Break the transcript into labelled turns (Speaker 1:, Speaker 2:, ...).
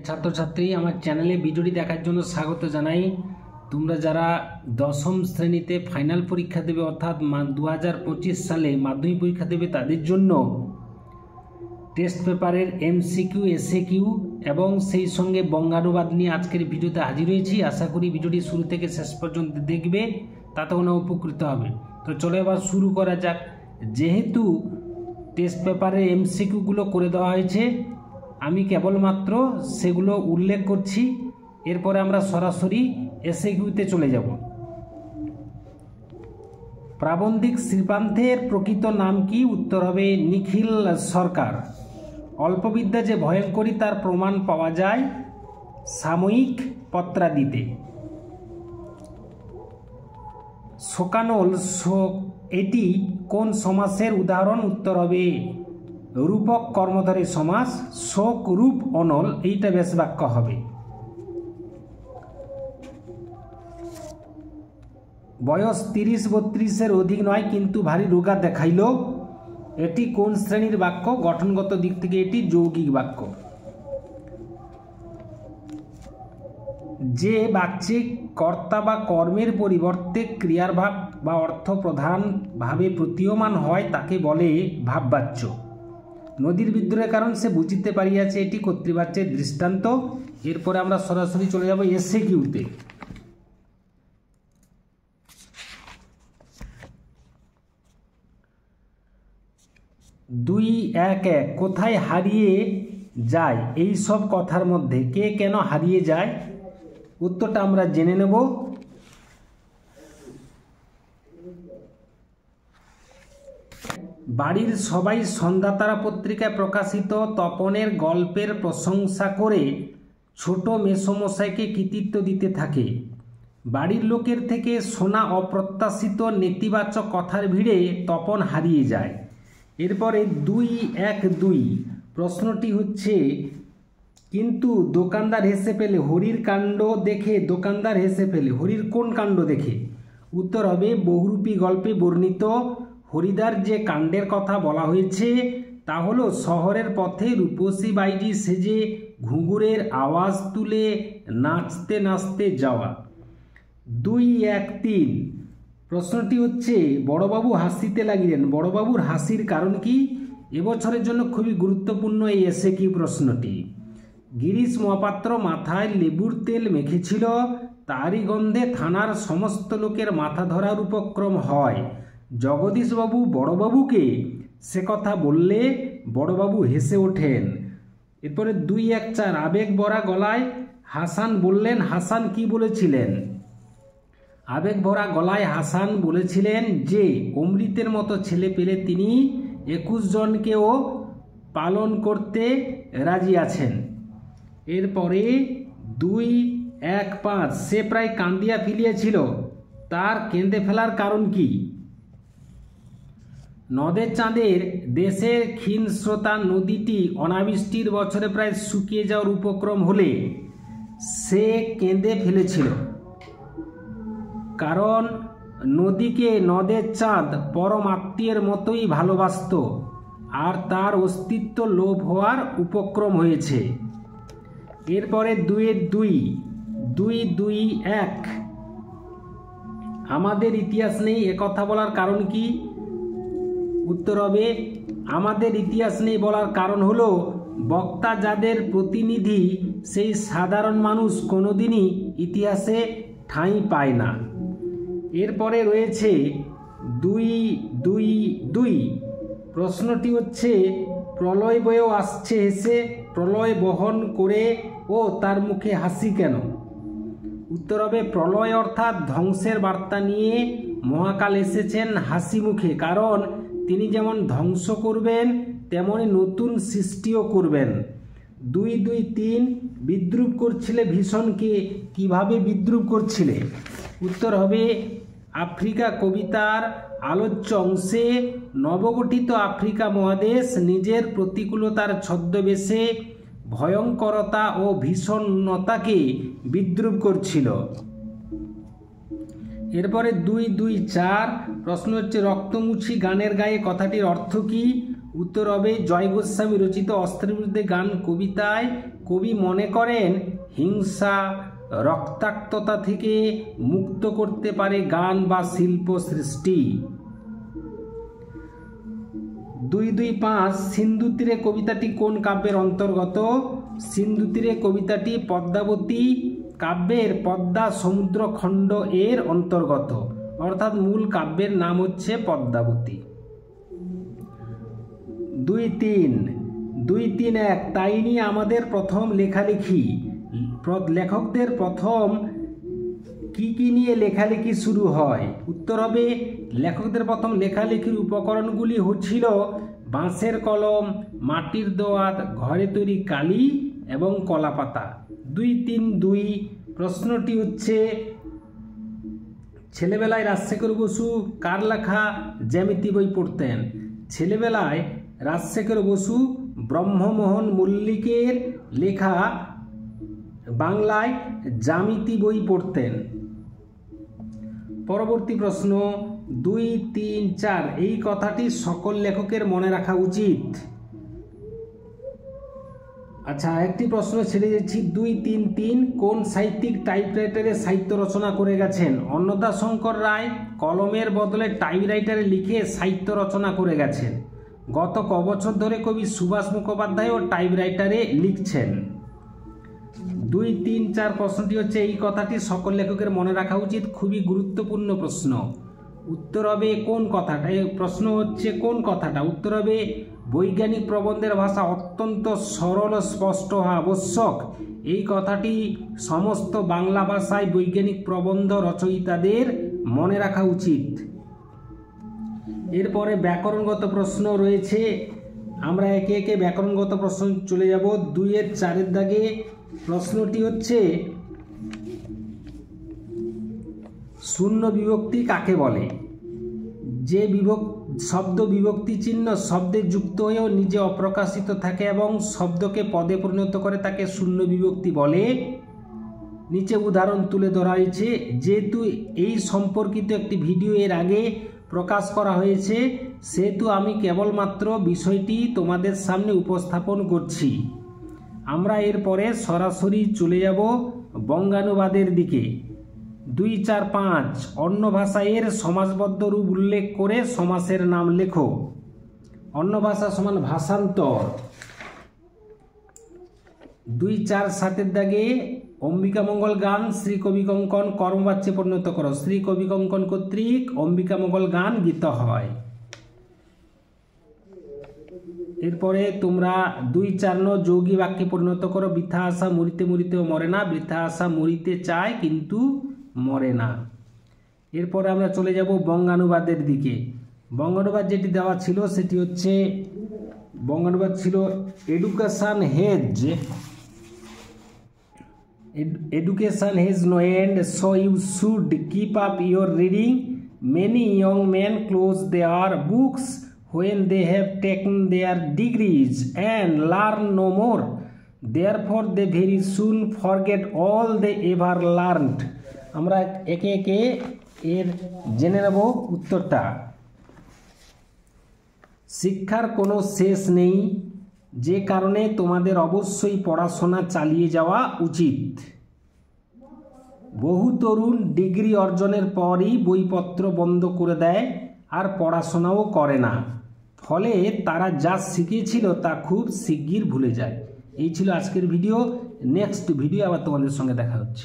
Speaker 1: ছাত্রছাত্রী আমার চ্যানেলে ভিডিওটি দেখার জন্য স্বাগত জানাই। তোমরা যারা দশম শ্রেণীতে ফাইনাল পরীক্ষা দেবে অর্থাৎ 2025 সালে মাধ্যমিক পরীক্ষা দেবে তাদের জন্য টেস্ট পেপারের এমসিকিউ এসএকিউ এবং সেই সঙ্গে বঙ্গানুবাদ নিয়ে আজকের ভিডিওতে হাজির হয়েছি। আশা করি ভিডিওটি শুরু থেকে শেষ পর্যন্ত দেখবে, তাতে কোনো উপকৃত হবে। তো চলো এবার শুরু করা যাক। যেহেতু টেস্ট পেপারের এমসিকিউগুলো করে দেওয়া হয়েছে, আমি কেবলমাত্র সেগুলো উল্লেখ করছি, এরপরে আমরা সরাসরি এসএকিউতে চলে যাব। প্রাবন্ধিক শ্রীপান্থের প্রকৃত নাম কি? উত্তর হবে নিখিল সরকার। অল্পবিদ্যা যে ভয়ঙ্করী তার প্রমাণ পাওয়া যায় সাময়িক পত্রাদিতে। শোকানল এটি কোন সমাসের উদাহরণ? উত্তর হবে রূপক কর্মধারী সমাস। শোক রূপ অনল এইটা বেশ বাক্য হবে। বয়স 30-32-এর অধিক নয় কিন্তু ভারী রোগা দেখাইল, এটি কোন শ্রেণীর বাক্য? গঠনগত দিক থেকে এটি যৌগিক বাক্য। যে বাক্যে কর্তা বা কর্মের পরিবর্তে ক্রিয়ার ভাব বা অর্থ প্রধানভাবে প্রতীয়মান হয় তাকে বলে ভাববাচ্য। নদীর বিদ্রোহের কারণ সে বুঝিতে পারিয়াছে, এটি কর্তৃবাচ্যের দৃষ্টান্ত। এরপরে আমরা সরাসরি চলে যাব এসএকিউতে। দুই এক এক কোথায় হারিয়ে যায়? এই সব কথার মধ্যে কে কেন হারিয়ে যায়? উত্তরটা আমরা জেনে নেব। বাড়ির সবাই সন্ধ্যাতারা পত্রিকায় প্রকাশিত তপনের গল্পের প্রশংসা করে ছোট মেসোমশাইকে কৃতিত্ব দিতে থাকে। বাড়ির লোকের থেকে শোনা অপ্রত্যাশিত নেতিবাচক কথার ভিড়ে তপন হারিয়ে যায়। এরপরে 2-1-2 প্রশ্নটি হচ্ছে, কিন্তু দোকানদার হেসে ফেলে হরির কাণ্ড দেখে। দোকানদার হেসে ফেলে হরির কোন কাণ্ড দেখে? উত্তর হবে বহুরূপী গল্পে বর্ণিত হরিদার যে কাণ্ডের কথা বলা হয়েছে তা হলো শহরের পথে রূপসী বাইজি সেজে ঘুঙুরের আওয়াজ তুলে নাচতে নাচতে যাওয়া। 2-1-3 প্রশ্নটি হচ্ছে, বড়বাবু হাসিতে লাগিলেন, বড়বাবুর হাসির কারণ কি? এবছরের জন্য খুবই গুরুত্বপূর্ণ এই এসএকিউ প্রশ্নটি। গিরিশ মহাপাত্র মাথায় লেবুর তেল মেখেছিল, তারই গন্ধে থানার সমস্ত লোকের মাথা ধরার উপক্রম হয়। জগদীশবাবু বড়বাবুকে সে কথা বললে বড়বাবু হেসে ওঠেন। এরপরে 2-1-4 আবেগ ভরা গলায় হাসান বললেন। হাসান কি বলেছিলেন? আবেগ ভরা গলায় হাসান বলেছিলেন যে অমৃতের মতো ছেলে পেলে তিনি 21 জনকেও পালন করতে রাজি আছেন। এরপরে 2-1-5 সে প্রায় কান্দিয়া ফেলিয়াছিল, তার কেঁদে ফেলার কারণ কি? নদের চাঁদের দেশের ক্ষীণস্রোতা নদীটি অনাবৃষ্টির বছরে প্রায় শুকিয়ে যাওয়ার উপক্রম হলে সে কেঁদে ফেলেছিল, কারণ নদীকে নদের চাঁদ পরম আত্মীয়ের মতোই ভালোবাসত আর তার অস্তিত্ব লোপ হওয়ার উপক্রম হয়েছে। এরপরে 2-2-2-2-1 আমাদের ইতিহাস নেই একথা বলার কারণ কি? উত্তর হবে আমাদের ইতিহাস নেই বলার কারণ হলো বক্তা যাদের প্রতিনিধি সেই সাধারণ মানুষ কোনোদিনই ইতিহাসে ঠাঁই পায় না। এরপরে রয়েছে 2-2-2 প্রশ্নটি হচ্ছে, প্রলয় বয়েও আসছে হেসে, প্রলয় বহন করে ও তার মুখে হাসি কেন? উত্তর হবে প্রলয় অর্থাৎ ধ্বংসের বার্তা নিয়ে মহাকাল এসেছেন হাসি মুখে, কারণ তিনি যেমন ধ্বংস করবেন তেমনি নতুন সৃষ্টিও করবেন। 2-2-3 বিদ্রুপ করছিলে ভীষণকে, কিভাবে বিদ্রুপ করছিলে? উত্তর হবে আফ্রিকা কবিতার আলোচ্য অংশে নবগঠিত আফ্রিকা মহাদেশ নিজের প্রতিকূলতার ছদ্মবেশে ভয়ঙ্করতা ও ভীষণতাকে বিদ্রুপ করছিল। এরপরে 2-2-4 প্রশ্ন হচ্ছে, রক্তমুছি গানের গায়ে কথাটির অর্থ কি? উত্তর হবে জয় গোস্বামী রচিত অস্ত্রের বিরুদ্ধে গান কবিতায় কবি মনে করেন হিংসা রক্তাক্ততা থেকে মুক্ত করতে পারে গান বা শিল্প সৃষ্টি। 225 সিন্ধু তীরে কবিতাটি কোন কাব্যের অন্তর্গত? সিন্ধু তীরে কবিতাটি পদ্মাবতী কাব্যের পদ্মা সমুদ্র খণ্ড এর অন্তর্গত, অর্থাৎ মূল কাব্যের নাম হচ্ছে পদ্মাবতী। 231 তাই নিয়ে আমাদের প্রথম লেখালেখি। লেখকদের প্রথম কি নিয়ে লেখালেখি শুরু হয়? উত্তর হবে লেখকদের প্রথম লেখালেখির উপকরণগুলি হচ্ছিল বাঁশের কলম, মাটির দোয়াত, ঘরে তৈরি কালি এবং কলাপাতা। 232 প্রশ্নটি হচ্ছে ছেলেবেলায় রাজশেখর বসু কার লেখা জ্যামিতি বই পড়তেন? ছেলেবেলায় রাজশেখর বসু ব্রহ্মমোহন মল্লিকের লেখা বাংলায় জ্যামিতি বই পড়তেন। পরবর্তী প্রশ্ন 234 এই কথাটি সকল লেখকের মনে রাখা উচিত। আচ্ছা, একটি প্রশ্ন ছেড়ে যাচ্ছি। 233 কোন সাহিত্যিক টাইপরাইটারে সাহিত্য রচনা করে গেছেন? অন্নদাশঙ্কর রায় কলমের বদলে টাইপরাইটারে লিখে সাহিত্য রচনা করে গেছেন। গত কবছর ধরে কবি সুভাষ মুখোপাধ্যায়ও টাইপরাইটারে লিখছেন। 234 প্রশ্নটি হচ্ছে এই কথাটি সকল লেখকের মনে রাখা উচিত, খুবই গুরুত্বপূর্ণ প্রশ্ন। উত্তর হবে কোন কথাটা? এই প্রশ্ন হচ্ছে কোন কথাটা? উত্তর হবে বৈজ্ঞানিক প্রবন্ধের ভাষা অত্যন্ত সরল স্পষ্ট হওয়া আবশ্যক। এই কথাটি সমস্ত বাংলা ভাষায় বৈজ্ঞানিক প্রবন্ধ রচয়িতাদের মনে রাখা উচিত। এরপরে ব্যাকরণগত প্রশ্ন রয়েছে, আমরা একে একে ব্যাকরণগত প্রশ্ন চলে যাব। 2-4 দাগে প্রশ্নটি হচ্ছে শূন্য বিভক্তি কাকে বলে? যে শব্দ বিভক্তি চিহ্ন শব্দে যুক্ত হয়েও নিজে অপ্রকাশিত থাকে এবং শব্দকে পদে পরিণত করে তাকে শূন্য বিভক্তি বলে। নিচে উদাহরণ তুলে ধরা হয়েছে। যেহেতু এই সম্পর্কিত একটি ভিডিও এর আগে প্রকাশ করা হয়েছে, সেহেতু আমি কেবলমাত্র বিষয়টি তোমাদের সামনে উপস্থাপন করছি। আমরা এরপরে সরাসরি চলে যাব বঙ্গানুবাদের দিকে। 2-4-5 অন্য ভাষায় সমাসবদ্ধ রূপ উল্লেখ করে সমাসের নাম লেখো। অন্য ভাষা সমান ভাষান্তর। 2-4-7 দাগে অম্বিকামঙ্গল গান শ্রী কবি কঙ্কন কর্মবাচ্যে পরিণত করো। শ্রী কবি কঙ্কন কর্তৃক অম্বিকামঙ্গল গান গীত হয়। এরপরে তোমরা 2-4 যৌগী বাক্যে পরিণত করো। বৃথা আশা মরিতে মরিতেও মরে না, বৃথা আশা মরিতে চায় কিন্তু মরে না। এরপরে আমরা চলে যাব বঙ্গানুবাদের দিকে। বঙ্গানুবাদ যেটি দেওয়া ছিল সেটি হচ্ছে বঙ্গানুবাদ ছিল education has no end, so you should keep up your reading. Many young men close their books when they have taken their degrees and learn no more. Therefore they very soon forget all they ever learned. আমরা একে একে এর জেনে নেব উত্তরটা। শিক্ষার কোনো শেষ নেই, যে কারণে তোমাদের অবশ্যই পড়াশোনা চালিয়ে যাওয়া উচিত। বহু তরুণ ডিগ্রি অর্জনের পরই বইপত্র বন্ধ করে দেয় আর পড়াশোনাও করে না, ফলে তারা যা শিখেছিল তা খুব শিগগির ভুলে যায়। এই ছিল আজকের ভিডিও। নেক্সট ভিডিও আবার তোমাদের সঙ্গে দেখা হচ্ছে।